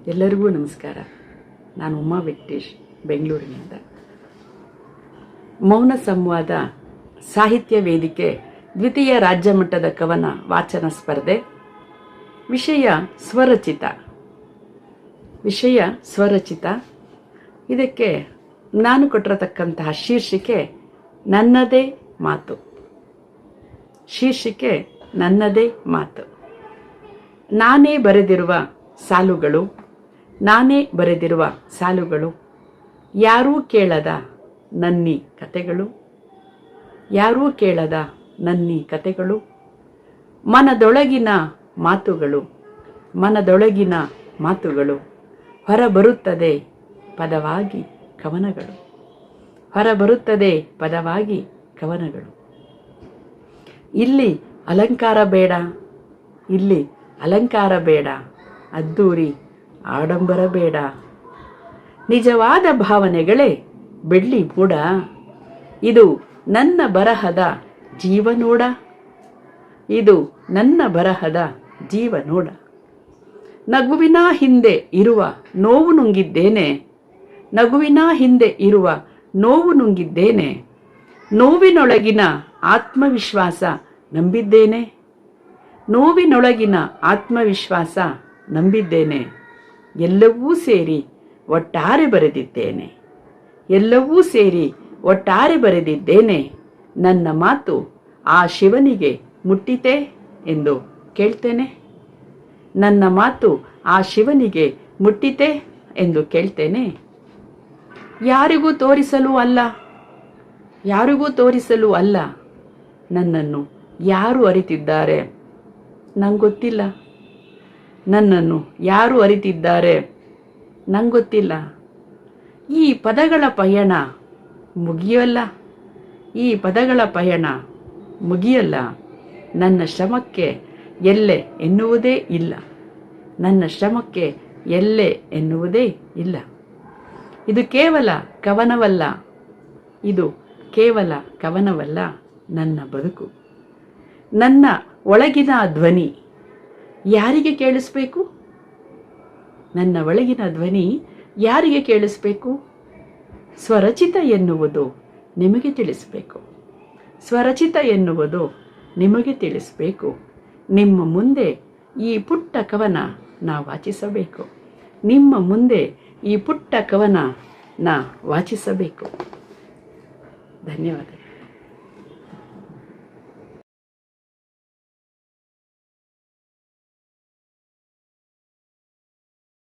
ಎಲ್ಲರಿಗೂ ನಮಸ್ಕಾರ. ನಾನು ಉಮಾ ವೆಂಕಟೇಶ್, ಬೆಂಗಳೂರಿನಿಂದ. ಮೌನ ಸಂವಾದ ಸಾಹಿತ್ಯ ವೇದಿಕೆ ದ್ವಿತೀಯ ರಾಜ್ಯ ಮಟ್ಟದ ಕವನ ವಾಚನ ಸ್ಪರ್ಧೆ. ವಿಷಯ ಸ್ವರಚಿತ. ಇದಕ್ಕೆ ನಾನು ಕೊಟ್ಟಿರತಕ್ಕಂತಹ ಶೀರ್ಷಿಕೆ ನನ್ನದೇ ಮಾತು. ನಾನೇ ಬರೆದಿರುವ ಸಾಲುಗಳು, ಯಾರೂ ಕೇಳದ ನನ್ನಿ ಕತೆಗಳು, ಮನದೊಳಗಿನ ಮಾತುಗಳು, ಹೊರಬರುತ್ತದೆ ಪದವಾಗಿ ಕವನಗಳು. ಇಲ್ಲಿ ಅಲಂಕಾರ ಬೇಡ, ಅದ್ದೂರಿ ಆಡಂಬರ ಬೇಡ, ನಿಜವಾದ ಭಾವನೆಗಳೇ ಬೆಳ್ಳಿ ಮೂಡ. ಇದು ನನ್ನ ಬರಹದ ಜೀವನೋಡ. ನಗುವಿನ ಹಿಂದೆ ಇರುವ ನೋವು ನುಂಗಿದ್ದೇನೆ, ನೋವಿನೊಳಗಿನ ಆತ್ಮವಿಶ್ವಾಸ ನಂಬಿದ್ದೇನೆ. ಎಲ್ಲವೂ ಸೇರಿ ಒಟ್ಟಾರೆ ಬರೆದಿದ್ದೇನೆ. ನನ್ನ ಮಾತು ಆ ಶಿವನಿಗೆ ಮುಟ್ಟಿತೆ ಎಂದು ಕೇಳ್ತೇನೆ. ಯಾರಿಗೂ ತೋರಿಸಲು ಅಲ್ಲ, ನನ್ನನ್ನು ಯಾರು ಅರಿತಿದ್ದಾರೆ ನಂಗೊತ್ತಿಲ್ಲ. ಈ ಪದಗಳ ಪಯಣ ಮುಗಿಯಲ್ಲ. ನನ್ನ ಶ್ರಮಕ್ಕೆ ಎಲ್ಲೆ ಎನ್ನುವುದೇ ಇಲ್ಲ. ಇದು ಕೇವಲ ಕವನವಲ್ಲ, ನನ್ನ ಬದುಕು. ನನ್ನ ಒಳಗಿನ ಧ್ವನಿ ಯಾರಿಗೆ ಕೇಳಿಸಬೇಕು? ಸ್ವರಚಿತ ಎನ್ನುವುದು ನಿಮಗೆ ತಿಳಿಸಬೇಕು. ನಿಮ್ಮ ಮುಂದೆ ಈ ಪುಟ್ಟ ಕವನ ವಾಚಿಸಬೇಕು. ಧನ್ಯವಾದ.